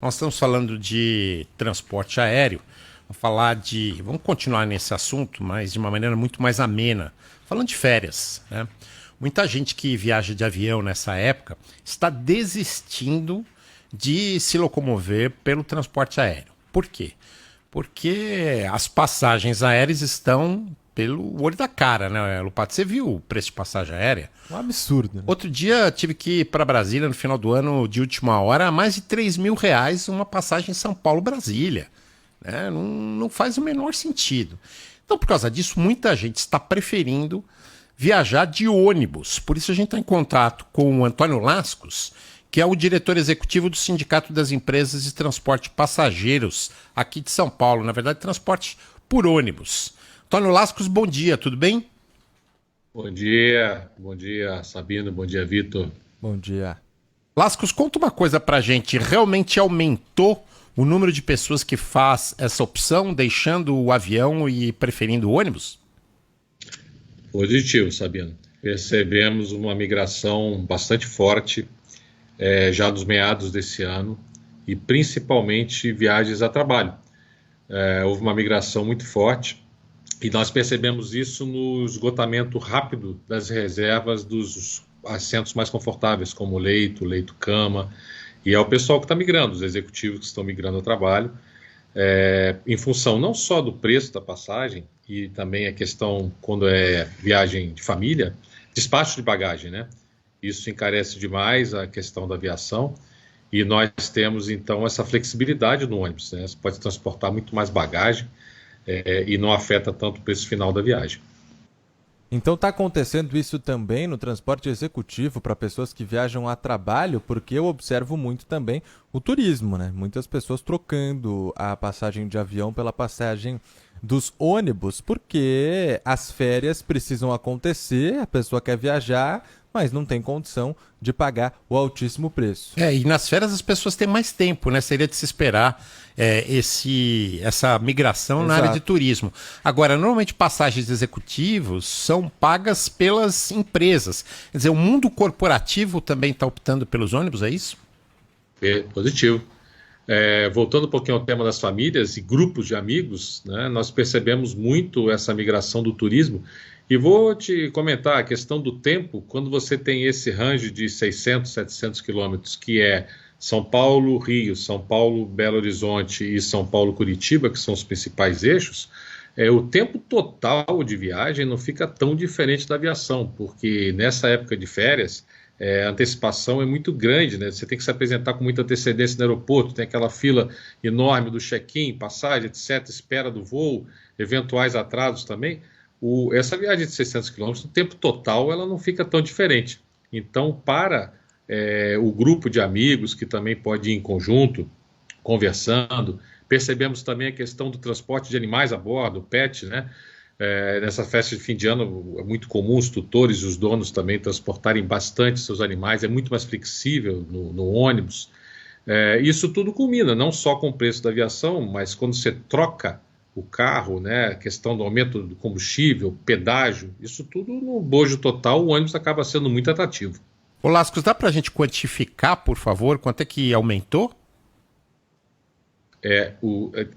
Nós estamos falando de transporte aéreo, vamos continuar nesse assunto, mas de uma maneira muito mais amena, falando de férias, né? Muita gente que viaja de avião nessa época está desistindo de se locomover pelo transporte aéreo. Por quê? Porque as passagens aéreas estão pelo olho da cara, né, Lupato? Você viu o preço de passagem aérea? Um absurdo, né? Outro dia tive que ir para Brasília no final do ano, de última hora, a mais de R$ 3.000 uma passagem São Paulo-Brasília. Né? Não faz o menor sentido. Então, por causa disso, muita gente está preferindo viajar de ônibus. Por isso a gente está em contato com o Antônio Lascos, que é o diretor executivo do Sindicato das Empresas de Transporte de Passageiros aqui de São Paulo. Na verdade, transporte por ônibus. Antônio Lascos, bom dia, tudo bem? Bom dia Sabino, bom dia Vitor. Bom dia. Lascos, conta uma coisa pra gente, realmente aumentou o número de pessoas que faz essa opção, deixando o avião e preferindo o ônibus? Positivo, Sabino. Percebemos uma migração bastante forte já dos meados desse ano e principalmente viagens a trabalho. Houve uma migração muito forte e nós percebemos isso no esgotamento rápido das reservas dos assentos mais confortáveis, como leito-cama, e é o pessoal que está migrando, os executivos que estão migrando ao trabalho, em função não só do preço da passagem, e também a questão, quando é viagem de família, despacho de bagagem, né? Isso encarece demais a questão da aviação, e nós temos, então, essa flexibilidade no ônibus, né? Você pode transportar muito mais bagagem, e não afeta tanto o preço final da viagem. Então está acontecendo isso também no transporte executivo para pessoas que viajam a trabalho, porque eu observo muito também o turismo, né? Muitas pessoas trocando a passagem de avião pela passagem dos ônibus, porque as férias precisam acontecer, a pessoa quer viajar, mas não tem condição de pagar o altíssimo preço. E nas férias as pessoas têm mais tempo, né? Seria de se esperar essa migração na área de turismo. Agora, normalmente passagens executivos são pagas pelas empresas. Quer dizer, o mundo corporativo também está optando pelos ônibus, é isso? Positivo. Voltando um pouquinho ao tema das famílias e grupos de amigos, né, nós percebemos muito essa migração do turismo. E vou te comentar a questão do tempo, quando você tem esse range de 600, 700 quilômetros, que é São Paulo, Rio, São Paulo, Belo Horizonte e São Paulo, Curitiba, que são os principais eixos, o tempo total de viagem não fica tão diferente da aviação, porque nessa época de férias, a antecipação é muito grande, né? Você tem que se apresentar com muita antecedência no aeroporto, tem aquela fila enorme do check-in, passagem, etc., espera do voo, eventuais atrasos também. Essa viagem de 600 quilômetros, no tempo total, ela não fica tão diferente. Então, para o grupo de amigos, que também pode ir em conjunto, conversando, percebemos também a questão do transporte de animais a bordo, pet, né? Nessa festa de fim de ano é muito comum os tutores e os donos também transportarem bastante seus animais, é muito mais flexível no ônibus. Isso tudo culmina não só com o preço da aviação, mas quando você troca o carro, né, a questão do aumento do combustível, pedágio, isso tudo no bojo total, o ônibus acaba sendo muito atrativo. Ô Lascos, dá para a gente quantificar, por favor, quanto é que aumentou?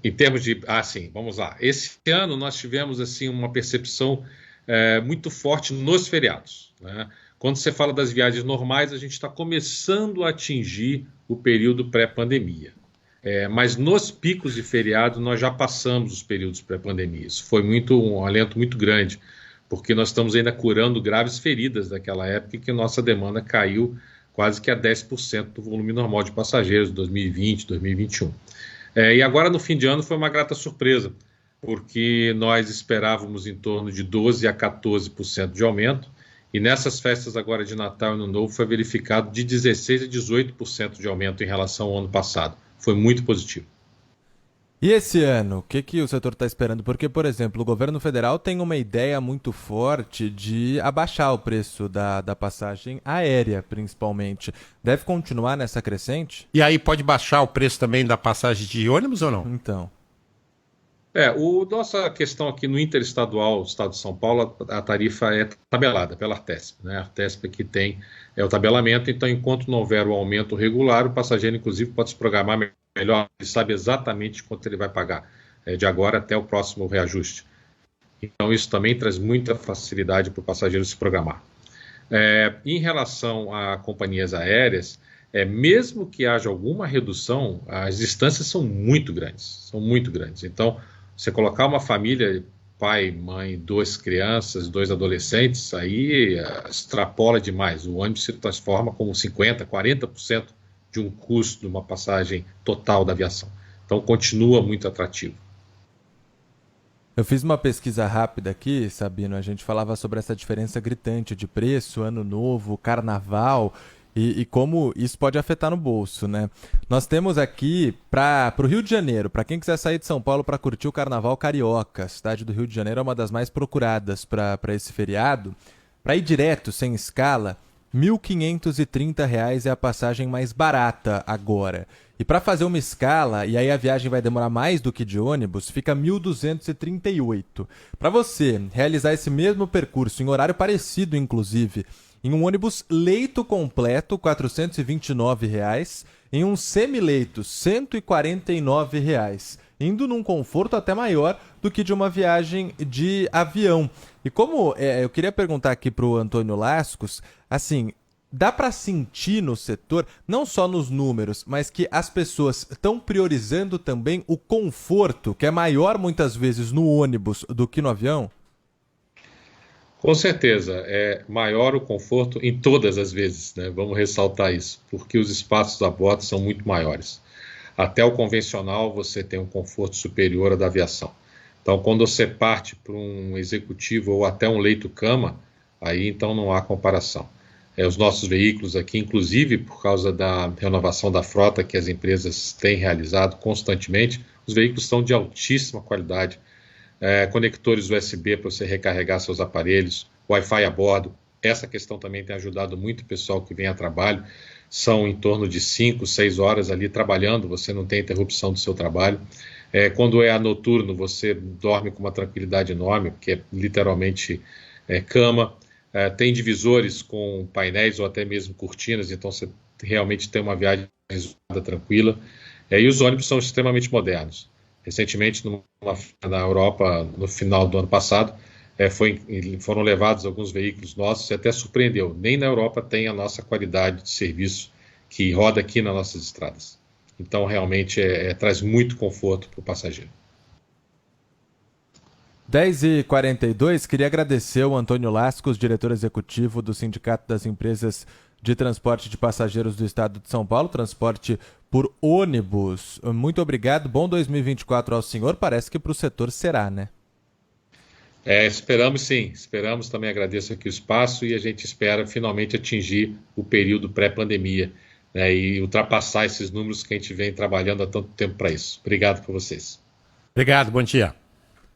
Em termos de... sim, vamos lá. Esse ano nós tivemos assim, uma percepção muito forte nos feriados, né? Quando você fala das viagens normais, a gente está começando a atingir o período pré-pandemia. Mas nos picos de feriado nós já passamos os períodos pré-pandemia. Isso foi um alento muito grande, porque nós estamos ainda curando graves feridas daquela época em que nossa demanda caiu quase que a 10% do volume normal de passageiros de 2020, 2021. E agora no fim de ano foi uma grata surpresa, porque nós esperávamos em torno de 12% a 14% de aumento, e nessas festas agora de Natal e Ano Novo foi verificado de 16% a 18% de aumento em relação ao ano passado. Foi muito positivo. E esse ano, o que o setor está esperando? Porque, por exemplo, o governo federal tem uma ideia muito forte de abaixar o preço da passagem aérea, principalmente. Deve continuar nessa crescente? E aí pode baixar o preço também da passagem de ônibus ou não? Então. Nossa questão aqui no interestadual, Estado de São Paulo, a tarifa é tabelada pela Artesp, né? A Artesp que tem o tabelamento, então enquanto não houver o aumento regular, o passageiro inclusive pode se programar melhor, ele sabe exatamente quanto ele vai pagar, de agora até o próximo reajuste. Então, isso também traz muita facilidade para o passageiro se programar. Em relação a companhias aéreas, mesmo que haja alguma redução, as distâncias são muito grandes, Então, você colocar uma família, pai, mãe, 2 crianças, 2 adolescentes, aí extrapola demais. O ônibus se transforma como 50%, 40% de um custo de uma passagem total da aviação. Então, continua muito atrativo. Eu fiz uma pesquisa rápida aqui, Sabino. A gente falava sobre essa diferença gritante de preço, ano novo, carnaval e como isso pode afetar no bolso, né? Nós temos aqui para o Rio de Janeiro, para quem quiser sair de São Paulo para curtir o Carnaval Carioca. A cidade do Rio de Janeiro é uma das mais procuradas para esse feriado. Para ir direto, sem escala, R$ 1.530 é a passagem mais barata agora. E para fazer uma escala, e aí a viagem vai demorar mais do que de ônibus, fica R$ 1.238. Para você realizar esse mesmo percurso, em horário parecido inclusive, em um ônibus leito completo, R$ 429, em um semileito, R$ 149, indo num conforto até maior do que de uma viagem de avião. E como eu queria perguntar aqui para o Antônio Lascos, assim, dá para sentir no setor, não só nos números, mas que as pessoas estão priorizando também o conforto, que é maior muitas vezes no ônibus do que no avião? Com certeza, é maior o conforto em todas as vezes, né? Vamos ressaltar isso, porque os espaços a bordo são muito maiores. Até o convencional você tem um conforto superior ao da aviação. Então, quando você parte para um executivo ou até um leito-cama, aí então não há comparação. Os nossos veículos aqui, inclusive por causa da renovação da frota que as empresas têm realizado constantemente, os veículos são de altíssima qualidade. Conectores USB para você recarregar seus aparelhos, Wi-Fi a bordo. Essa questão também tem ajudado muito o pessoal que vem a trabalho. São em torno de 5, 6 horas ali trabalhando, você não tem interrupção do seu trabalho. Quando é a noturno, você dorme com uma tranquilidade enorme, porque é literalmente cama. Tem divisores com painéis ou até mesmo cortinas, então você realmente tem uma viagem resolvida, tranquila. E os ônibus são extremamente modernos. Recentemente, na Europa, no final do ano passado, foram levados alguns veículos nossos e até surpreendeu. Nem na Europa tem a nossa qualidade de serviço que roda aqui nas nossas estradas. Então, realmente, traz muito conforto para o passageiro. 10h42, queria agradecer ao Antônio Lascos, diretor executivo do Sindicato das Empresas de Transporte de Passageiros do Estado de São Paulo, transporte por ônibus. Muito obrigado, bom 2024 ao senhor, parece que para o setor será, né? Esperamos sim, também agradeço aqui o espaço e a gente espera finalmente atingir o período pré-pandemia, né, e ultrapassar esses números que a gente vem trabalhando há tanto tempo para isso. Obrigado por vocês. Obrigado, bom dia.